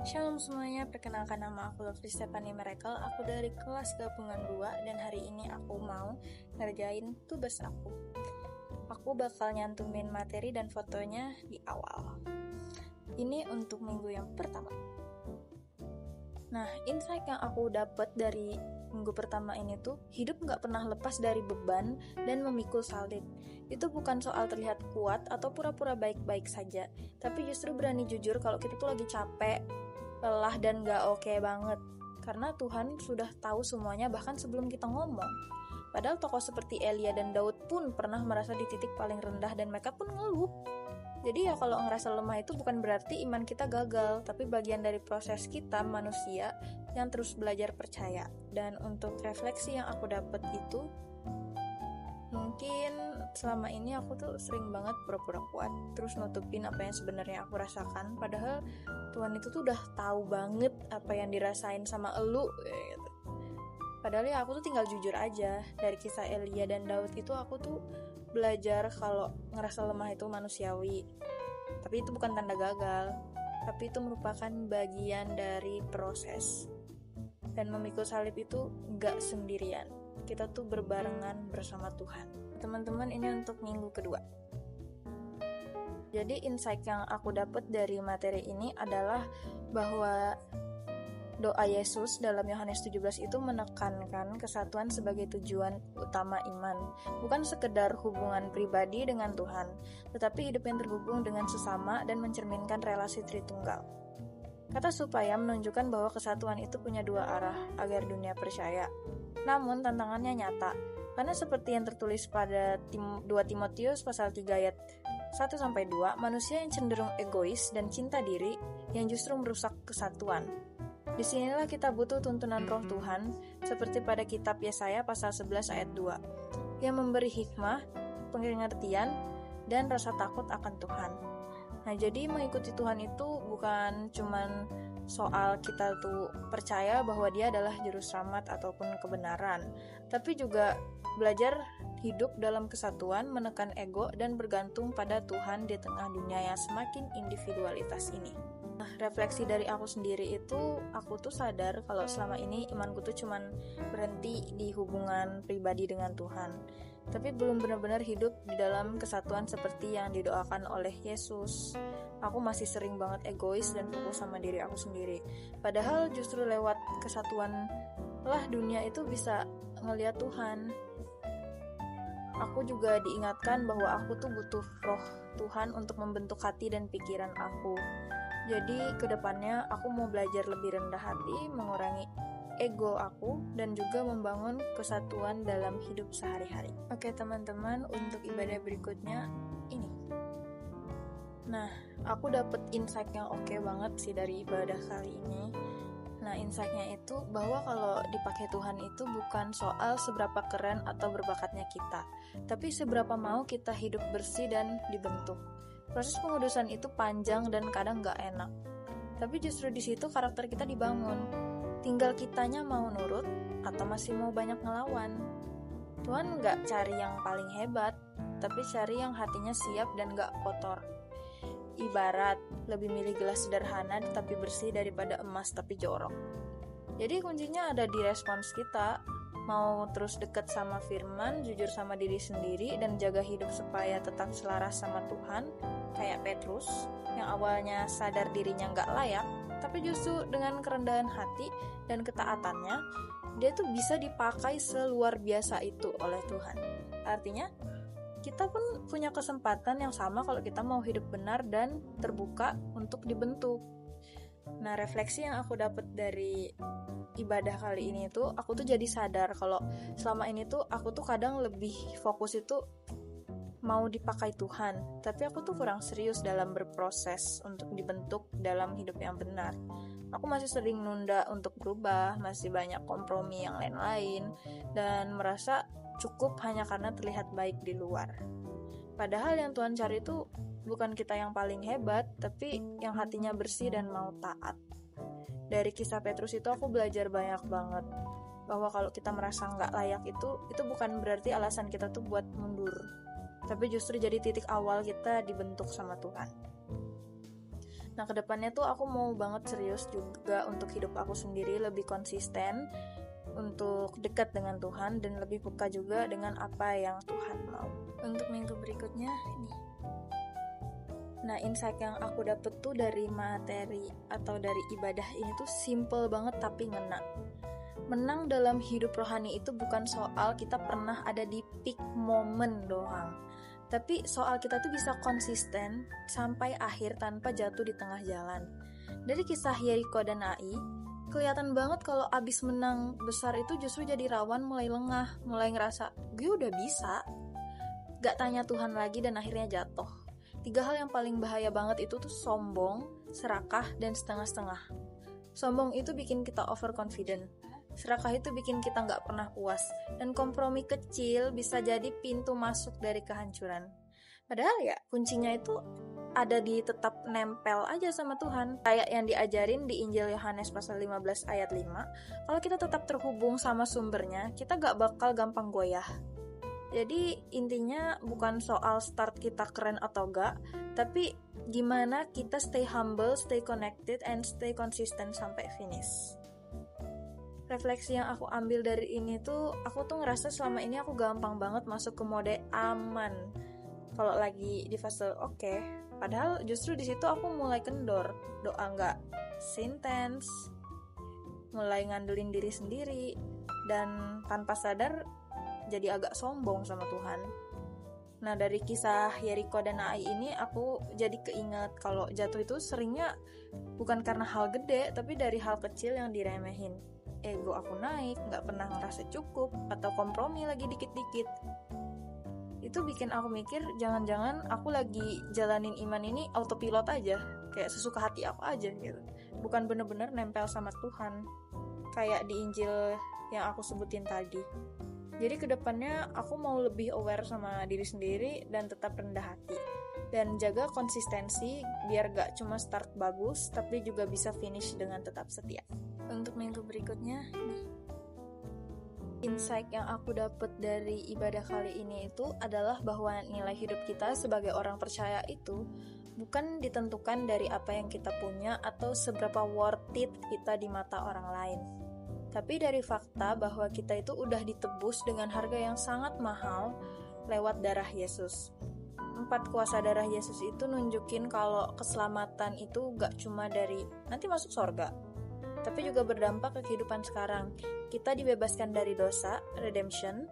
Shalom semuanya, perkenalkan nama aku Lovely Stephanie Miracle. Aku dari kelas gabungan 2 dan hari ini aku mau ngerjain tugas aku. Aku bakal nyantumin materi dan fotonya di awal. Ini untuk minggu yang pertama. Nah, insight yang aku dapat dari minggu pertama ini tuh, hidup gak pernah lepas dari beban dan memikul salib. Itu bukan soal terlihat kuat atau pura-pura baik-baik saja, tapi justru berani jujur kalau kita tuh lagi capek, lelah dan gak oke banget. Karena Tuhan sudah tahu semuanya bahkan sebelum kita ngomong. Padahal tokoh seperti Elia dan Daud pun pernah merasa di titik paling rendah dan mereka pun ngeluh. Jadi ya kalau ngerasa lemah itu bukan berarti iman kita gagal, tapi bagian dari proses kita manusia yang terus belajar percaya. Dan untuk refleksi yang aku dapat itu, mungkin selama ini aku tuh sering banget pura-pura kuat, terus nutupin apa yang sebenarnya aku rasakan. Padahal Tuhan itu tuh udah tahu banget apa yang dirasain sama elu gitu. Padahal ya aku tuh tinggal jujur aja. Dari kisah Elia dan Daud itu aku tuh belajar kalau ngerasa lemah itu manusiawi. Tapi itu bukan tanda gagal, tapi itu merupakan bagian dari proses. Dan memikul salib itu gak sendirian. Kita tuh berbarengan bersama Tuhan. Teman-teman, ini untuk minggu kedua. Jadi insight yang aku dapat dari materi ini adalah bahwa doa Yesus dalam Yohanes 17 itu menekankan kesatuan sebagai tujuan utama iman, bukan sekedar hubungan pribadi dengan Tuhan, tetapi hidup yang terhubung dengan sesama dan mencerminkan relasi Tritunggal. Kata supaya menunjukkan bahwa kesatuan itu punya dua arah agar dunia percaya. Namun tantangannya nyata, karena seperti yang tertulis pada 2 Timotius pasal 3 ayat 1-2, manusia yang cenderung egois dan cinta diri yang justru merusak kesatuan. Disinilah kita butuh tuntunan roh Tuhan, seperti pada kitab Yesaya pasal 11 ayat 2, yang memberi hikmah, pengertian, dan rasa takut akan Tuhan. Nah, jadi mengikuti Tuhan itu bukan cuman soal kita tuh percaya bahwa dia adalah juru selamat ataupun kebenaran, tapi juga belajar hidup dalam kesatuan, menekan ego, dan bergantung pada Tuhan di tengah dunia yang semakin individualitas ini. Nah, refleksi dari aku sendiri itu, aku tuh sadar kalau selama ini imanku tuh cuman berhenti di hubungan pribadi dengan Tuhan, tapi belum benar-benar hidup di dalam kesatuan seperti yang didoakan oleh Yesus. Aku masih sering banget egois dan fokus sama diri aku sendiri. Padahal justru lewat kesatuan lah dunia itu bisa ngelihat Tuhan. Aku juga diingatkan bahwa aku tuh butuh roh Tuhan untuk membentuk hati dan pikiran aku. Jadi kedepannya aku mau belajar lebih rendah hati, mengurangi ego aku, dan juga membangun kesatuan dalam hidup sehari-hari. Oke teman-teman, untuk ibadah berikutnya ini. Nah, aku dapet insight yang oke banget sih dari ibadah kali ini. Nah, insight-nya itu bahwa kalau dipakai Tuhan itu bukan soal seberapa keren atau berbakatnya kita, tapi seberapa mau kita hidup bersih dan dibentuk. Proses pengudusan itu panjang dan kadang gak enak, tapi justru di situ karakter kita dibangun. Tinggal kitanya mau nurut atau masih mau banyak ngelawan. Tuhan gak cari yang paling hebat, tapi cari yang hatinya siap dan gak kotor. Ibarat lebih milih gelas sederhana tapi bersih daripada emas tapi jorok. Jadi kuncinya ada di respons kita. Mau terus deket sama firman, jujur sama diri sendiri, dan jaga hidup supaya tetap selaras sama Tuhan, kayak Petrus yang awalnya sadar dirinya gak layak, tapi justru dengan kerendahan hati dan ketaatannya, dia tuh bisa dipakai seluar biasa itu oleh Tuhan. Artinya kita pun punya kesempatan yang sama kalau kita mau hidup benar dan terbuka untuk dibentuk. Nah, refleksi yang aku dapat dari ibadah kali ini tuh, aku tuh jadi sadar kalau selama ini tuh aku tuh kadang lebih fokus itu mau dipakai Tuhan, tapi aku tuh kurang serius dalam berproses untuk dibentuk dalam hidup yang benar. Aku masih sering nunda untuk berubah, masih banyak kompromi yang lain-lain, dan merasa cukup hanya karena terlihat baik di luar. Padahal yang Tuhan cari itu bukan kita yang paling hebat, tapi yang hatinya bersih dan mau taat. Dari kisah Petrus itu aku belajar banyak banget, bahwa kalau kita merasa gak layak itu bukan berarti alasan kita tuh buat mundur, tapi justru jadi titik awal kita dibentuk sama Tuhan. Nah, kedepannya tuh aku mau banget serius juga untuk hidup aku sendiri, lebih konsisten untuk dekat dengan Tuhan dan lebih peka juga dengan apa yang Tuhan mau. Untuk minggu berikutnya ini. Nah, insight yang aku dapet tuh dari materi atau dari ibadah ini tuh simple banget tapi ngena. Menang dalam hidup rohani itu bukan soal kita pernah ada di peak moment doang, tapi soal kita tuh bisa konsisten sampai akhir tanpa jatuh di tengah jalan. Dari kisah Yeriko dan Ai, kelihatan banget kalau abis menang besar itu justru jadi rawan mulai lengah, mulai ngerasa gue udah bisa, gak tanya Tuhan lagi dan akhirnya jatuh. 3 hal yang paling bahaya banget itu tuh sombong, serakah, dan setengah-setengah. Sombong itu bikin kita overconfident, serakah itu bikin kita gak pernah puas, dan kompromi kecil bisa jadi pintu masuk dari kehancuran. Padahal ya kuncinya itu ada di tetap nempel aja sama Tuhan. Kayak yang diajarin di Injil Yohanes pasal 15 ayat 5, kalau kita tetap terhubung sama sumbernya, kita gak bakal gampang goyah. Jadi intinya bukan soal start kita keren atau gak, tapi gimana kita stay humble, stay connected, and stay consistent sampai finish. Refleksi yang aku ambil dari ini tuh, aku tuh ngerasa selama ini aku gampang banget masuk ke mode aman kalau lagi di fase oke. Padahal justru di situ aku mulai kendor, doa nggak intens, mulai ngandelin diri sendiri, dan tanpa sadar jadi agak sombong sama Tuhan. Nah, dari kisah Yeriko dan Ai ini aku jadi keinget kalau jatuh itu seringnya bukan karena hal gede, tapi dari hal kecil yang diremehin. Ego aku naik, gak pernah ngerasa cukup, atau kompromi lagi dikit-dikit. Itu bikin aku mikir, jangan-jangan aku lagi jalanin iman ini autopilot aja, kayak sesuka hati aku aja gitu. Bukan bener-bener nempel sama Tuhan, kayak di Injil yang aku sebutin tadi. Jadi kedepannya aku mau lebih aware sama diri sendiri dan tetap rendah hati. Dan jaga konsistensi biar gak cuma start bagus, tapi juga bisa finish dengan tetap setia. Untuk minggu berikutnya, insight yang aku dapet dari ibadah kali ini itu adalah bahwa nilai hidup kita sebagai orang percaya itu bukan ditentukan dari apa yang kita punya atau seberapa worth it kita di mata orang lain. Tapi dari fakta bahwa kita itu udah ditebus dengan harga yang sangat mahal lewat darah Yesus. 4 kuasa darah Yesus itu nunjukin kalau keselamatan itu gak cuma dari nanti masuk surga, tapi juga berdampak ke kehidupan sekarang. Kita dibebaskan dari dosa, redemption,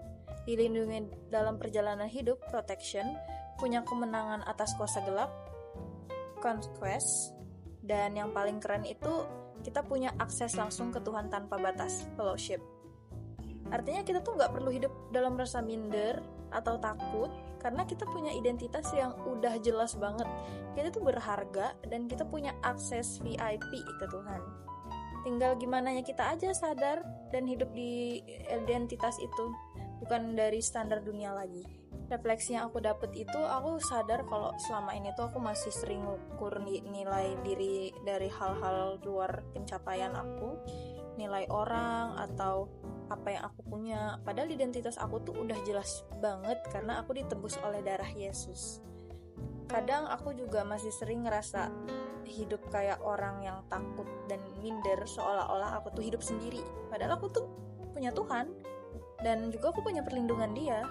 dilindungi dalam perjalanan hidup, protection, punya kemenangan atas kuasa gelap, conquest, dan yang paling keren itu kita punya akses langsung ke Tuhan tanpa batas, fellowship. Artinya kita tuh gak perlu hidup dalam rasa minder atau takut, karena kita punya identitas yang udah jelas banget. Kita tuh berharga dan kita punya akses VIP ke Tuhan. Tinggal gimananya kita aja sadar dan hidup di identitas itu, bukan dari standar dunia lagi. Refleksi yang aku dapet itu, aku sadar kalau selama ini tuh aku masih sering ngukur nilai diri dari hal-hal luar pencapaian aku, nilai orang atau apa yang aku punya. Padahal identitas aku tuh udah jelas banget karena aku ditebus oleh darah Yesus. Kadang aku juga masih sering ngerasa hidup kayak orang yang takut dan minder, seolah-olah aku tuh hidup sendiri. Padahal aku tuh punya Tuhan dan juga aku punya perlindungan Dia.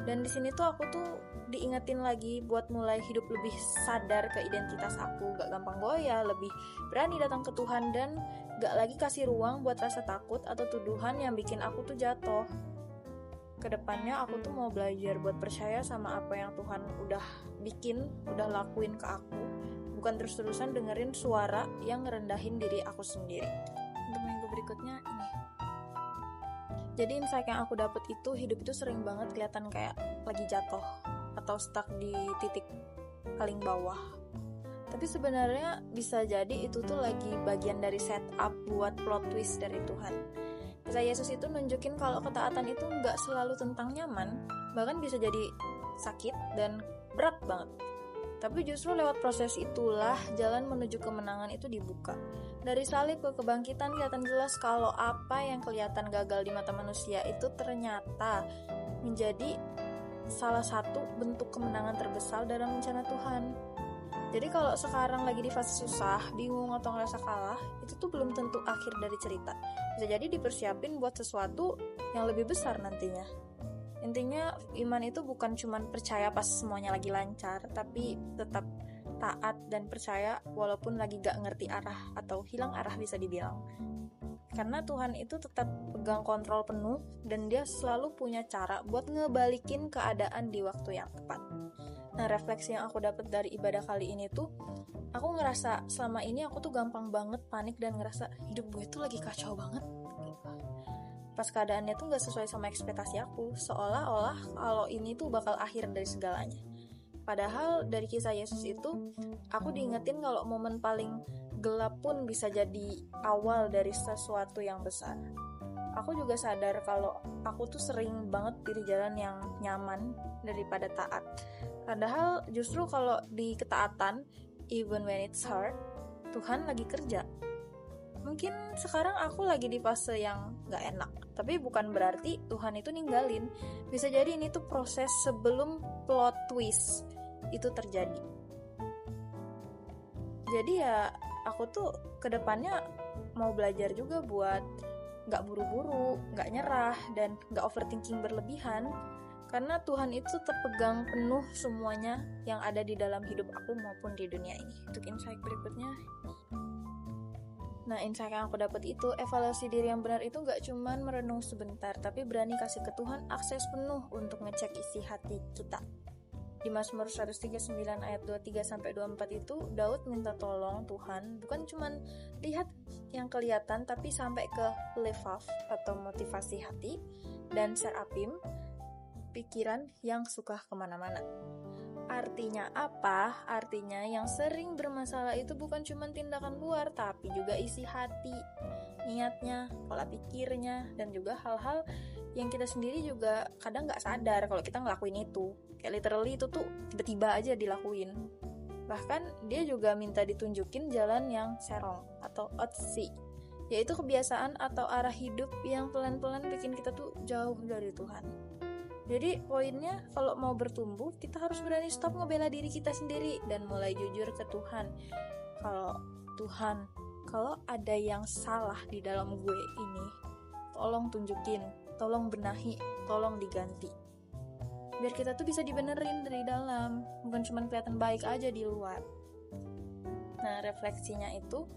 Dan di sini tuh aku tuh diingetin lagi buat mulai hidup lebih sadar ke identitas aku, gak gampang goyah, lebih berani datang ke Tuhan dan gak lagi kasih ruang buat rasa takut atau tuduhan yang bikin aku tuh jatuh. Kedepannya aku tuh mau belajar buat percaya sama apa yang Tuhan udah bikin, udah lakuin ke aku, bukan terus-terusan dengerin suara yang ngerendahin diri aku sendiri. Untuk minggu berikutnya ini. Jadi insight yang aku dapet itu, hidup itu sering banget kelihatan kayak lagi jatuh atau stuck di titik paling bawah. Tapi sebenarnya bisa jadi itu tuh lagi bagian dari setup buat plot twist dari Tuhan. Kisah Yesus itu nunjukin kalau ketaatan itu nggak selalu tentang nyaman, bahkan bisa jadi sakit dan berat banget. Tapi justru lewat proses itulah jalan menuju kemenangan itu dibuka. Dari salib ke kebangkitan kelihatan jelas kalau apa yang kelihatan gagal di mata manusia itu ternyata menjadi salah satu bentuk kemenangan terbesar dalam rencana Tuhan. Jadi kalau sekarang lagi di fase susah, bingung atau ngerasa kalah, itu tuh belum tentu akhir dari cerita. Bisa jadi dipersiapin buat sesuatu yang lebih besar nantinya. Intinya iman itu bukan cuma percaya pas semuanya lagi lancar, tapi tetap taat dan percaya walaupun lagi gak ngerti arah atau hilang arah bisa dibilang. Karena Tuhan itu tetap pegang kontrol penuh dan dia selalu punya cara buat ngebalikin keadaan di waktu yang tepat. Nah, refleksi yang aku dapat dari ibadah kali ini tuh, aku ngerasa selama ini aku tuh gampang banget panik dan ngerasa hidup gue tuh lagi kacau banget. Pas keadaannya tuh gak sesuai sama ekspektasi aku, seolah-olah kalau ini tuh bakal akhir dari segalanya. Padahal dari kisah Yesus itu, aku diingetin kalau momen paling gelap pun bisa jadi awal dari sesuatu yang besar. Aku juga sadar kalau aku tuh sering banget pilih jalan yang nyaman daripada taat. Padahal justru kalau di ketaatan, even when it's hard, Tuhan lagi kerja. Mungkin sekarang aku lagi di fase yang gak enak, tapi bukan berarti Tuhan itu ninggalin. Bisa jadi ini tuh proses sebelum plot twist itu terjadi. Jadi ya aku tuh kedepannya mau belajar juga buat gak buru-buru, gak nyerah, dan gak overthinking berlebihan. Karena Tuhan itu terpegang penuh semuanya yang ada di dalam hidup aku maupun di dunia ini. Untuk insight berikutnya. Nah, insight yang aku dapat itu, evaluasi diri yang benar itu gak cuman merenung sebentar, tapi berani kasih ke Tuhan akses penuh untuk ngecek isi hati kita. Di Mazmur 139 ayat 23-24 itu, Daud minta tolong Tuhan, bukan cuman lihat yang kelihatan, tapi sampai ke levaf atau motivasi hati, dan serapim, pikiran yang suka kemana-mana. Artinya apa? Artinya yang sering bermasalah itu bukan cuma tindakan luar, tapi juga isi hati, niatnya, pola pikirnya, dan juga hal-hal yang kita sendiri juga kadang gak sadar kalau kita ngelakuin itu. Kayak literally itu tuh tiba-tiba aja dilakuin. Bahkan dia juga minta ditunjukin jalan yang serong atau otsi, yaitu kebiasaan atau arah hidup yang pelan-pelan bikin kita tuh jauh dari Tuhan. Jadi poinnya, kalau mau bertumbuh, kita harus berani stop ngebela diri kita sendiri dan mulai jujur ke Tuhan. Tuhan, kalau ada yang salah di dalam gue ini, tolong tunjukin, tolong benahi, tolong diganti. Biar kita tuh bisa dibenerin dari dalam, bukan cuma kelihatan baik aja di luar. Nah, refleksinya itu,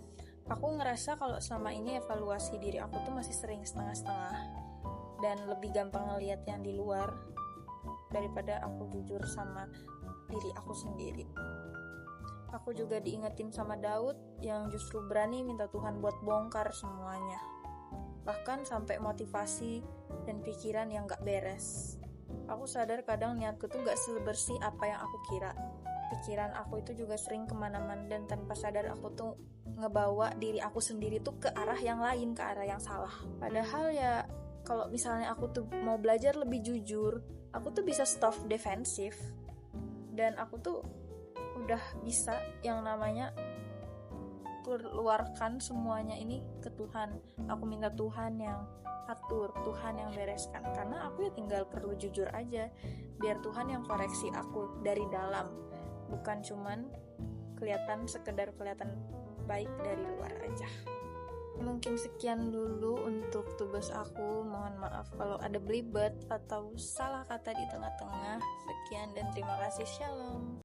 aku ngerasa kalau selama ini evaluasi diri aku tuh masih sering setengah-setengah. Dan lebih gampang ngelihat yang di luar daripada aku jujur sama diri aku sendiri. Aku juga diingetin sama Daud yang justru berani minta Tuhan buat bongkar semuanya, bahkan sampai motivasi dan pikiran yang gak beres. Aku sadar kadang niatku tuh gak sebersih apa yang aku kira. Pikiran aku itu juga sering kemana-mana, dan tanpa sadar aku tuh ngebawa diri aku sendiri tuh ke arah yang lain, ke arah yang salah. Padahal ya, kalau misalnya aku tuh mau belajar lebih jujur, aku tuh bisa stop defensif, dan aku tuh udah bisa yang namanya keluarkan semuanya ini ke Tuhan. Aku minta Tuhan yang atur, Tuhan yang bereskan, karena aku ya tinggal perlu jujur aja, biar Tuhan yang koreksi aku dari dalam, bukan cuman sekedar kelihatan baik dari luar aja. Mungkin sekian dulu untuk tugas aku. Mohon maaf kalau ada belibet atau salah kata di tengah-tengah. Sekian dan terima kasih. Shalom.